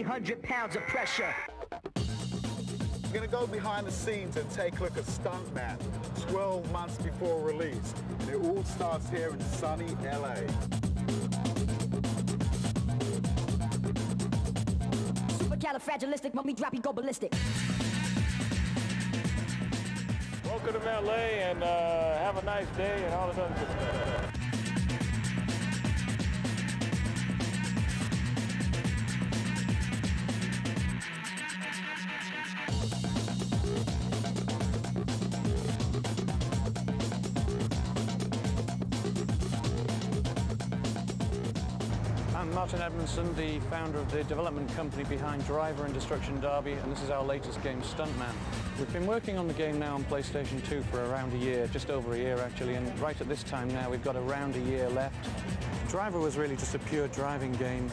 300 pounds of pressure. We're going to go behind the scenes and take a look at Stuntman 12 months before release. And it all starts here in sunny LA. Supercalifragilistic, when we drop, you go ballistic. Welcome to LA and have a nice day and all of that. I'm Martin Edmondson, the founder of the development company behind Driver and Destruction Derby, and this is our latest game, Stuntman. We've been working on the game now on PlayStation 2 for around a year, just over a year actually, and right at this time now we've got around a year left. Driver was really just a pure driving game.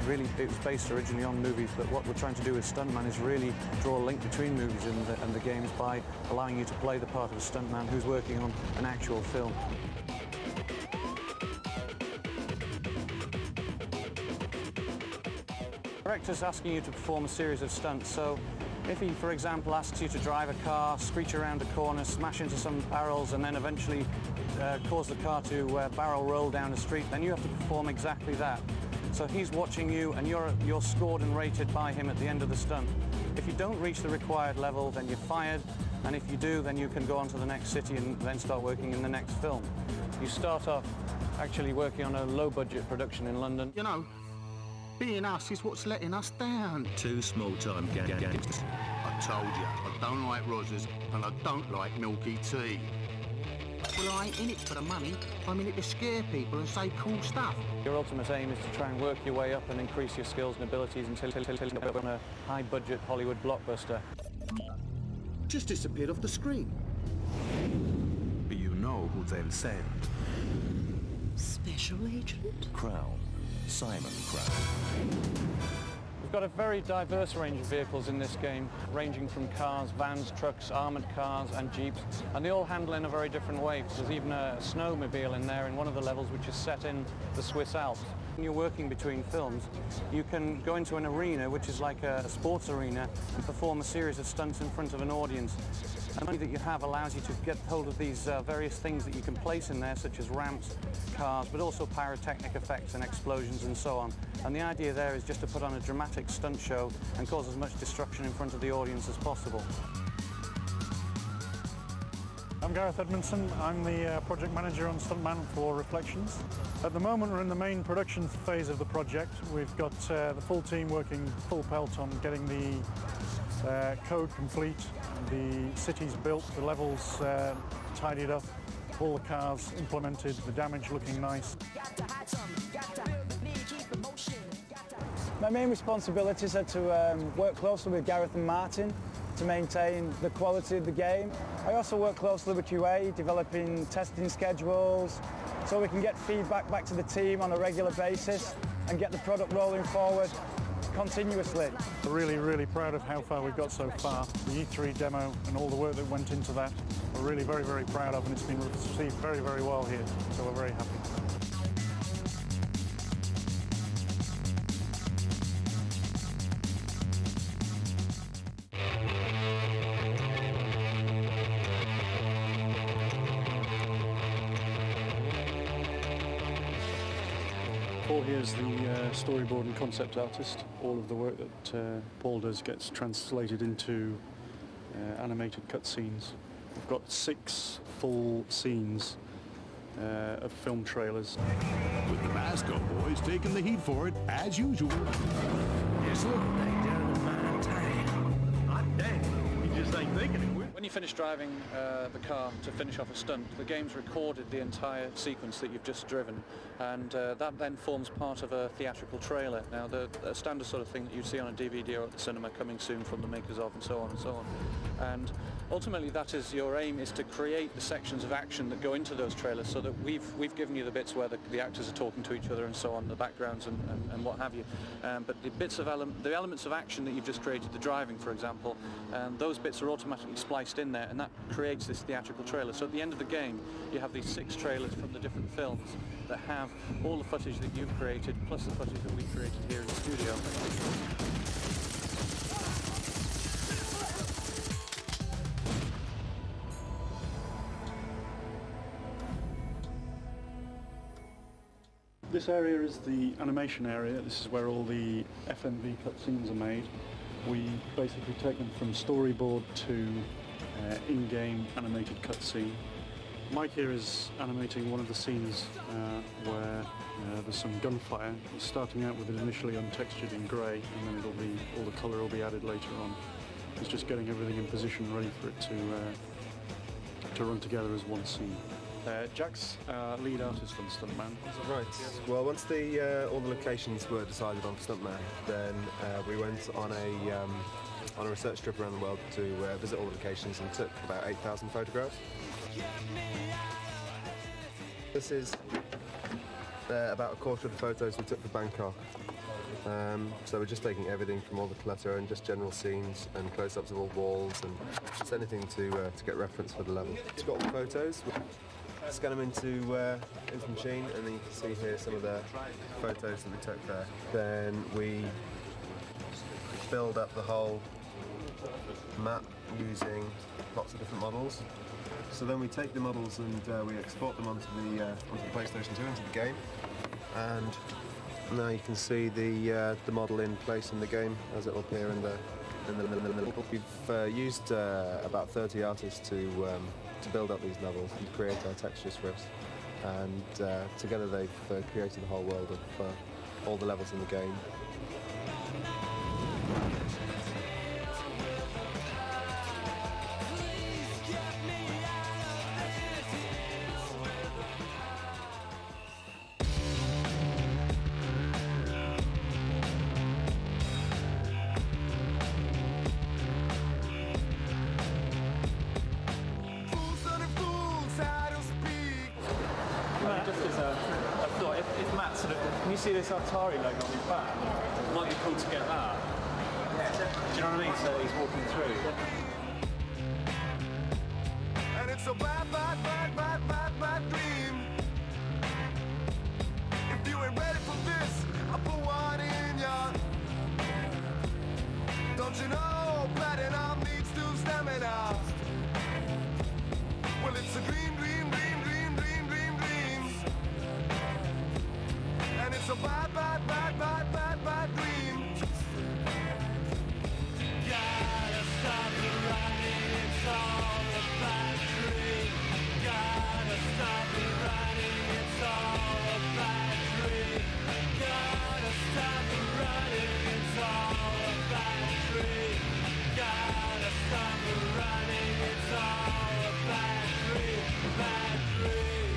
Really, it was based originally on movies, but what we're trying to do with Stuntman is really draw a link between movies and the games by allowing you to play the part of a stuntman who's working on an actual film. The director's asking you to perform a series of stunts, so if he, for example, asks you to drive a car, screech around a corner, smash into some barrels, and then eventually cause the car to barrel roll down the street, then you have to perform exactly that. So he's watching you, and you're scored and rated by him at the end of the stunt. If you don't reach the required level, then you're fired, and if you do, then you can go on to the next city and then start working in the next film. You start off actually working on a low-budget production in London. You know, being us is what's letting us down. Two small-time gangsters. I told you, I don't like Rosers and I don't like milky tea. Well, I ain't in it for the money. I'm in it to scare people and say cool stuff. Your ultimate aim is to try and work your way up and increase your skills and abilities until you're on a high-budget Hollywood blockbuster. Just disappeared off the screen. But you know who they'll send. Special agent? Crown. Simon Crown. We've got a very diverse range of vehicles in this game, ranging from cars, vans, trucks, armoured cars and jeeps, and they all handle in a very different way. There's even a snowmobile in there in one of the levels which is set in the Swiss Alps. When you're working between films, you can go into an arena, which is like a sports arena, and perform a series of stunts in front of an audience. And the money that you have allows you to get hold of these various things that you can place in there, such as ramps, cars, but also pyrotechnic effects and explosions and so on. And the idea there is just to put on a dramatic stunt show and cause as much destruction in front of the audience as possible. I'm Gareth Edmondson. I'm the project manager on Stuntman for Reflections. At the moment we're in the main production phase of the project. We've got the full team working full pelt on getting the code complete, the cities built, the levels tidied up, all the cars implemented, the damage looking nice. My main responsibilities are to work closely with Gareth and Martin to maintain the quality of the game. I also work closely with QA, developing testing schedules, so we can get feedback back to the team on a regular basis and get the product rolling forward continuously. We're really, really proud of how far we've got so far. The E3 demo and all the work that went into that, we're really very, very proud of, and it's been received very, very well here, so we're very happy. Paul here is the storyboard and concept artist. All of the work that Paul does gets translated into animated cutscenes. We've got 6 full scenes of film trailers. With the Basco boys taking the heat for it, as usual. Yes, look, they down in my time. Hot dang, we just ain't thinking it. When you finish driving the car to finish off a stunt, the game's recorded the entire sequence that you've just driven, and that then forms part of a theatrical trailer. Now, the standard sort of thing that you see on a DVD or at the cinema, coming soon from the makers of, and so on and so on. And Ultimately, that is your aim, is to create the sections of action that go into those trailers, so that we've given you the bits where the actors are talking to each other and so on, the backgrounds and what have you. But the bits of the elements of action that you've just created, the driving, for example, those bits are automatically spliced in there, and that creates this theatrical trailer. So at the end of the game, you have these 6 trailers from the different films that have all the footage that you've created, plus the footage that we created here in the studio. This area is the animation area. This is where all the FMV cutscenes are made. We basically take them from storyboard to in-game animated cutscene. Mike here is animating one of the scenes where there's some gunfire. It's starting out with it initially untextured in grey, and then all the colour will be added later on. It's just getting everything in position, ready for it to run together as one scene. Jack's lead artist on Stuntman. Right. Well, once all the locations were decided on for Stuntman, then we went on a research trip around the world to visit all the locations and took about 8,000 photographs. This is about a quarter of the photos we took for Bangkok. So we're just taking everything from all the clutter and just general scenes and close-ups of all walls and just anything to get reference for the level. We've got all the photos. Scan them into machine, and then you can see here some of the photos that we took there. Then we build up the whole map using lots of different models. So then we take the models and we export them onto the PlayStation 2, into the game. And now you can see the model in place in the game as it will appear in the. We've used about 30 artists to build up these levels and create our texture scripts, and together they've created the whole world of all the levels in the game. Can you see this Atari logo on his back? It might be cool to get that. Do you know what I mean? So he's walking through. And it's a bad, bad, bad, bad, bad, bad dream. If you ain't ready for this, I'll put one in ya. Don't you know platinum needs to stamina? Well, it's a dream, dream, dream, dream, dream, dream, dream. And it's a bad, bad, bad, bad, bad, bad dream. Gotta stop the running, it's all a bad dream. Gotta stop the running, it's all a bad dream. Gotta stop the running, it's all a bad dream. Gotta stop the running, it's all a bad dream, bad dream.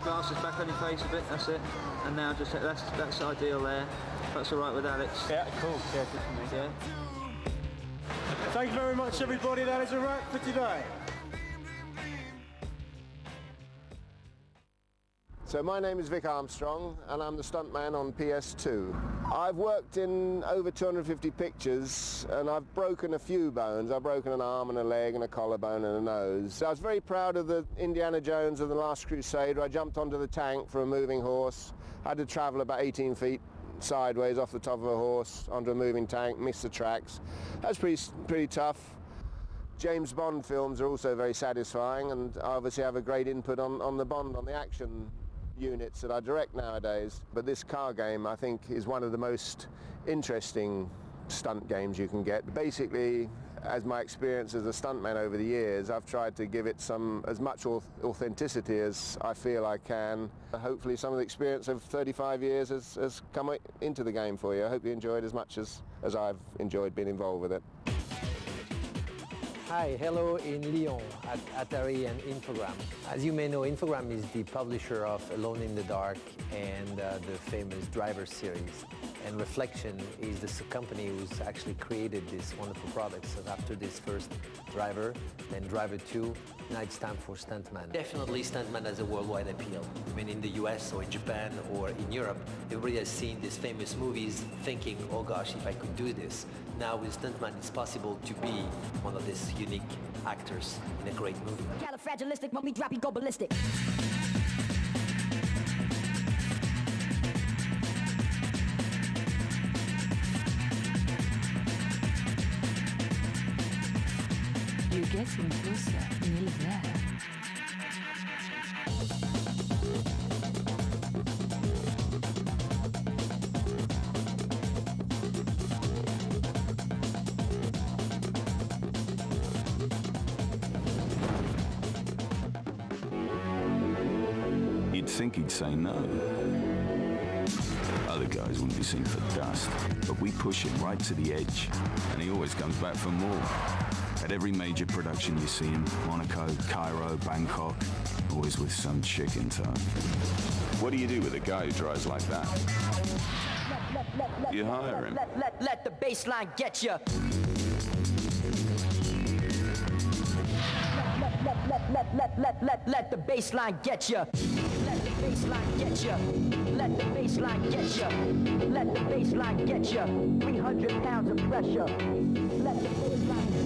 Glasses back on your face a bit, that's it. And now just that's ideal there. That's all right with Alex. Yeah, cool. Yeah, good for me. Yeah. Thank you very much, everybody. That is a wrap for today. So my name is Vic Armstrong, and I'm the stuntman on PS2. I've worked in over 250 pictures, and I've broken a few bones. I've broken an arm and a leg and a collarbone and a nose. So I was very proud of the Indiana Jones of The Last Crusade, where I jumped onto the tank for a moving horse. I had to travel about 18 feet sideways off the top of a horse onto a moving tank, missed the tracks. That's pretty tough. James Bond films are also very satisfying, and I obviously have a great input on the Bond, on the action units that I direct nowadays. But this car game, I think, is one of the most interesting stunt games you can get. Basically, as my experience as a stuntman over the years, I've tried to give it as much authenticity as I feel I can. Hopefully some of the experience of 35 years has come into the game for you. I hope you enjoy it as much as I've enjoyed being involved with it. Hi, hello in Lyon at Atari and Infogram. As you may know, Infogram is the publisher of Alone in the Dark and the famous Driver series. And Reflection is the company who's actually created this wonderful product. So after this first Driver, then Driver 2, now it's time for Stuntman. Definitely Stuntman has a worldwide appeal. I mean, in the US or in Japan or in Europe, everybody has seen these famous movies thinking, oh gosh, if I could do this. Now with Stuntman, it's possible to be one of these unique actors in a great movie. Califragilistic, when we drop, you go ballistic. You're getting closer, nearly there. You'd think he'd say no. Other guys wouldn't be seen for dust, but we push him right to the edge, and he always comes back for more. At every major production you see him, Monaco, Cairo, Bangkok, always with some chick in tow. What do you do with a guy who drives like that? You hire him. Let the baseline get ya. Let the baseline get ya. Let the baseline get ya. Let the baseline get ya. Let the baseline get ya. 300 pounds of pressure. Let the baseline